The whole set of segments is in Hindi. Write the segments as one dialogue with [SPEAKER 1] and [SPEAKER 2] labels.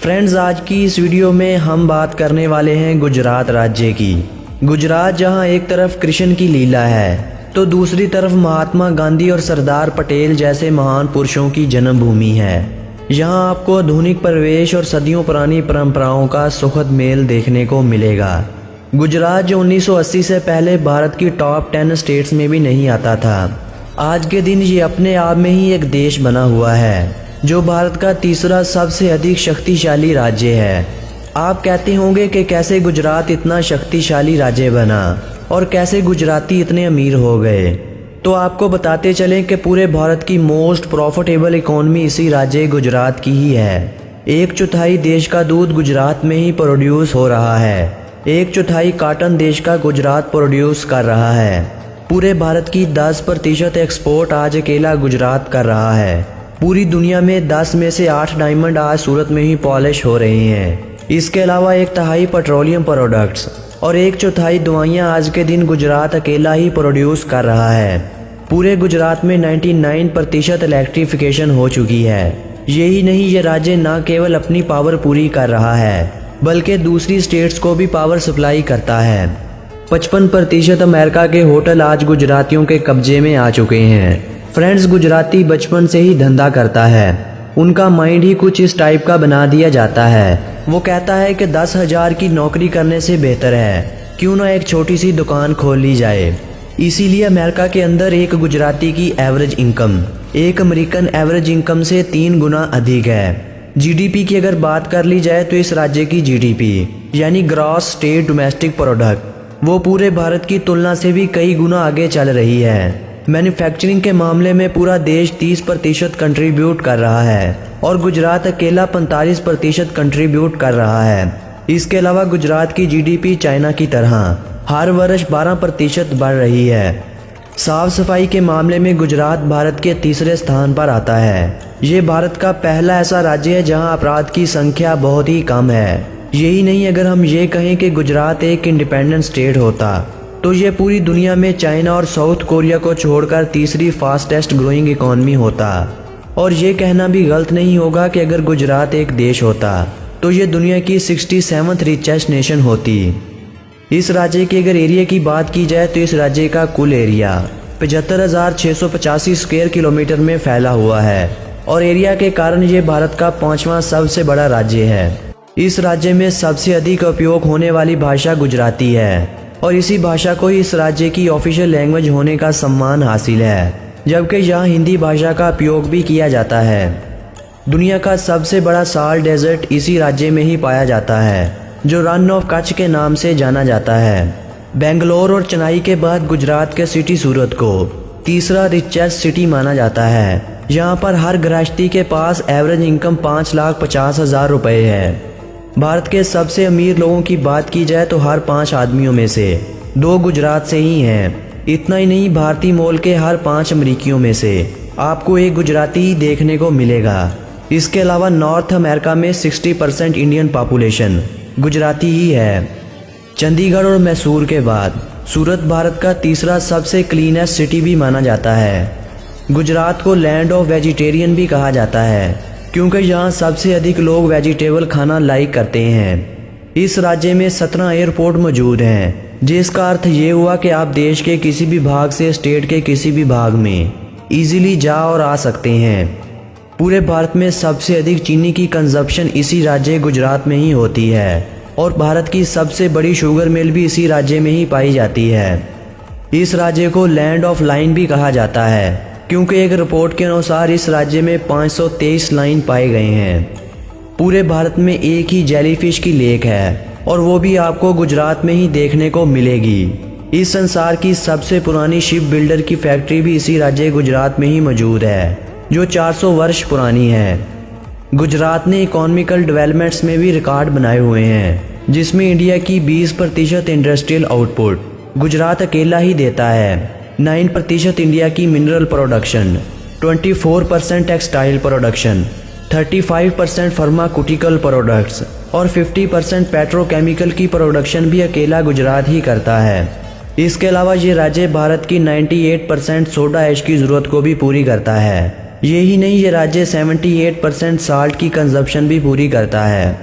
[SPEAKER 1] फ्रेंड्स, आज की इस वीडियो में हम बात करने वाले हैं गुजरात राज्य की। गुजरात जहां एक तरफ कृष्ण की लीला है तो दूसरी तरफ महात्मा गांधी और सरदार पटेल जैसे महान पुरुषों की जन्मभूमि है। यहां आपको आधुनिक परिवेश और सदियों पुरानी परंपराओं का सुखद मेल देखने को मिलेगा। गुजरात जो 1980 से पहले भारत की टॉप 10 स्टेट्स में भी नहीं आता था, आज के दिन ये अपने आप में ही एक देश बना हुआ है जो भारत का तीसरा सबसे अधिक शक्तिशाली राज्य है। आप कहते होंगे कि कैसे गुजरात इतना शक्तिशाली राज्य बना और कैसे गुजराती इतने अमीर हो गए। तो आपको बताते चलें कि पूरे भारत की मोस्ट प्रॉफिटेबल इकोनॉमी इसी राज्य गुजरात की ही है। 1/4 देश का दूध गुजरात में ही प्रोड्यूस हो रहा है। 1/4 कॉटन देश का गुजरात प्रोड्यूस कर रहा है। पूरे भारत की 10% एक्सपोर्ट आज अकेला गुजरात कर रहा है। पूरी दुनिया में 10 में से 8 डायमंड आज सूरत में ही पॉलिश हो रहे हैं। इसके अलावा 1/3 पेट्रोलियम प्रोडक्ट्स और 1/4 दवाइयाँ आज के दिन गुजरात अकेला ही प्रोड्यूस कर रहा है। पूरे गुजरात में 99% इलेक्ट्रिफिकेशन हो चुकी है। यही नहीं, ये राज्य न केवल अपनी पावर पूरी कर रहा है बल्कि दूसरी स्टेट्स को भी पावर सप्लाई करता है। 55% अमेरिका के होटल आज गुजरातियों के कब्जे में आ चुके हैं। फ्रेंड्स, गुजराती बचपन से ही धंधा करता है। उनका माइंड ही कुछ इस टाइप का बना दिया जाता है। वो कहता है कि 10,000 की नौकरी करने से बेहतर है क्यों ना एक छोटी सी दुकान खोल ली जाए। इसीलिए अमेरिका के अंदर एक गुजराती की एवरेज इनकम एक अमेरिकन एवरेज इनकम से 3 गुना अधिक है। जीडीपी की अगर बात कर ली जाए तो इस राज्य की जीडीपी यानी ग्रॉस स्टेट डोमेस्टिक प्रोडक्ट वो पूरे भारत की तुलना से भी कई गुना आगे चल रही है। मैन्युफैक्चरिंग के मामले में पूरा देश 30% कंट्रीब्यूट कर रहा है और गुजरात अकेला 45% कंट्रीब्यूट कर रहा है। इसके अलावा गुजरात की जीडीपी चाइना की तरह हर वर्ष 12% बढ़ रही है। साफ सफाई के मामले में गुजरात भारत के तीसरे स्थान पर आता है। ये भारत का पहला ऐसा राज्य है जहां अपराध की संख्या बहुत ही कम है। यही नहीं, अगर हम ये कहें कि गुजरात एक इंडिपेंडेंट स्टेट होता तो ये पूरी दुनिया में चाइना और साउथ कोरिया को छोड़कर तीसरी फास्टेस्ट ग्रोइंग इकोनॉमी होता। और ये कहना भी गलत नहीं होगा कि अगर गुजरात एक देश होता तो ये दुनिया की 67th रिचेस्ट नेशन होती। इस राज्य के अगर एरिया की बात की जाए तो इस राज्य का कुल एरिया 75,685 स्क्वायर किलोमीटर में फैला हुआ है और एरिया के कारण ये भारत का 5वां सबसे बड़ा राज्य है। इस राज्य में सबसे अधिक उपयोग होने वाली भाषा गुजराती है और इसी भाषा को इस राज्य की ऑफिशियल लैंग्वेज होने का सम्मान हासिल है, जबकि यहाँ हिंदी भाषा का उपयोग भी किया जाता है। दुनिया का सबसे बड़ा साल्ट डेजर्ट इसी राज्य में ही पाया जाता है जो रन ऑफ कच्छ के नाम से जाना जाता है। बेंगलोर और चेन्नई के बाद गुजरात के सिटी सूरत को तीसरा रिचेस्ट सिटी माना जाता है। यहाँ पर हर गृहस्थी के पास एवरेज इनकम 5,50,000 रुपये है। भारत के सबसे अमीर लोगों की बात की जाए तो हर 5 आदमियों में से 2 गुजरात से ही हैं। इतना ही नहीं, भारतीय मूल के हर 5 अमरीकियों में से आपको एक गुजराती ही देखने को मिलेगा। इसके अलावा नॉर्थ अमेरिका में 60% इंडियन पॉपुलेशन गुजराती ही है। चंडीगढ़ और मैसूर के बाद सूरत भारत का तीसरा सबसे क्लीनेस्ट सिटी भी माना जाता है। गुजरात को लैंड ऑफ वेजिटेरियन भी कहा जाता है क्योंकि यहाँ सबसे अधिक लोग वेजिटेबल खाना लाइक करते हैं। इस राज्य में 17 एयरपोर्ट मौजूद हैं, जिसका अर्थ ये हुआ कि आप देश के किसी भी भाग से स्टेट के किसी भी भाग में इजीली जा और आ सकते हैं। पूरे भारत में सबसे अधिक चीनी की कंजप्शन इसी राज्य गुजरात में ही होती है और भारत की सबसे बड़ी शुगर मिल भी इसी राज्य में ही पाई जाती है। इस राज्य को लैंड ऑफ लाइन भी कहा जाता है क्योंकि एक रिपोर्ट के अनुसार इस राज्य में 523 लाइन पाए गए हैं। पूरे भारत में एक ही जेलीफिश की लेक है और वो भी आपको गुजरात में ही देखने को मिलेगी। इस संसार की सबसे पुरानी शिप बिल्डर की फैक्ट्री भी इसी राज्य गुजरात में ही मौजूद है जो 400 वर्ष पुरानी है। गुजरात ने इकोनॉमिकल डेवलपमेंट्स में भी रिकॉर्ड बनाए हुए हैं, जिसमें इंडिया की 20% इंडस्ट्रियल आउटपुट गुजरात अकेला ही देता है। 9% इंडिया की mineral production, 24% textile production, 35% pharmaceutical products और 50% पेट्रोकेमिकल की प्रोडक्शन भी अकेला गुजरात ही करता है। इसके अलावा ये राज्य भारत की 98% सोडा ऐश की ज़रूरत को भी पूरी करता है। यही नहीं, ये राज्य 78% साल्ट की कंजप्शन भी पूरी करता है।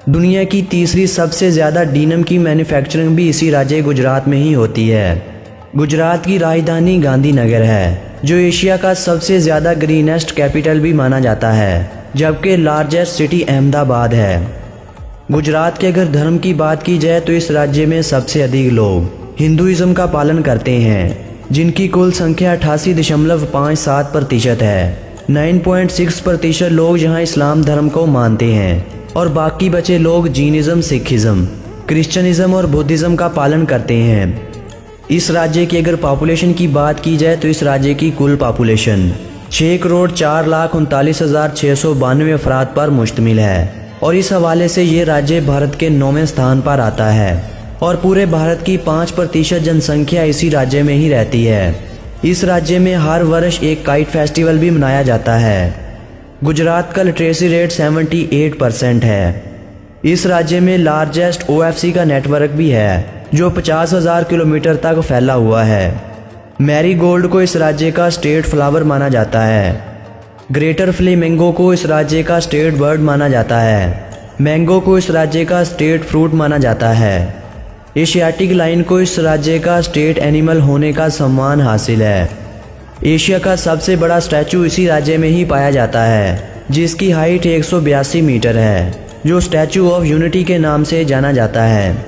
[SPEAKER 1] दुनिया की तीसरी सबसे ज़्यादा डीनम की मैन्युफैक्चरिंग भी इसी राज्य गुजरात में ही होती है। गुजरात की राजधानी गांधीनगर है, जो एशिया का सबसे ज़्यादा ग्रीनेस्ट कैपिटल भी माना जाता है, जबकि लार्जेस्ट सिटी अहमदाबाद है। गुजरात के अगर धर्म की बात की जाए तो इस राज्य में सबसे अधिक लोग हिंदुइज्म का पालन करते हैं, जिनकी कुल संख्या 88.57% है। 9.6% लोग यहाँ इस्लाम धर्म को मानते हैं और बाकी बचे लोग जीनिज़्म, सिखिज़्म, क्रिश्चियनिज़्म और बुद्धिज़्म का पालन करते हैं। इस राज्य की अगर पॉपुलेशन की बात की जाए तो इस राज्य की कुल पॉपुलेशन 6,04,39,692 अफराद पर मुश्तमिल है और इस हवाले से ये राज्य भारत के 9वें स्थान पर आता है और पूरे भारत की 5% जनसंख्या इसी राज्य में ही रहती है। इस राज्य में हर वर्ष एक काइट फेस्टिवल भी मनाया जाता है। गुजरात का लिटरेसी रेट 78% है। इस राज्य में लार्जेस्ट OFC का नेटवर्क भी है, जो 50,000 किलोमीटर तक फैला हुआ है। मैरीगोल्ड को इस राज्य का स्टेट फ्लावर माना जाता है। ग्रेटर फ्लेमिंगो को इस राज्य का स्टेट बर्ड माना जाता है। मैंगो को इस राज्य का स्टेट फ्रूट माना जाता है। एशियाटिक लाइन को इस राज्य का स्टेट एनिमल होने का सम्मान हासिल है। एशिया का सबसे बड़ा स्टैचू इसी राज्य में ही पाया जाता है, जिसकी हाइट 182 मीटर है, जो स्टैचू ऑफ यूनिटी के नाम से जाना जाता है।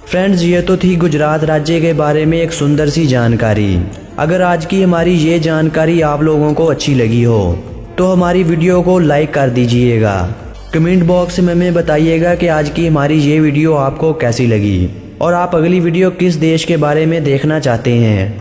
[SPEAKER 1] फ्रेंड्स, ये तो थी गुजरात राज्य के बारे में एक सुंदर सी जानकारी। अगर आज की हमारी ये जानकारी आप लोगों को अच्छी लगी हो तो हमारी वीडियो को लाइक कर दीजिएगा। कमेंट बॉक्स में हमें बताइएगा कि आज की हमारी ये वीडियो आपको कैसी लगी और आप अगली वीडियो किस देश के बारे में देखना चाहते हैं।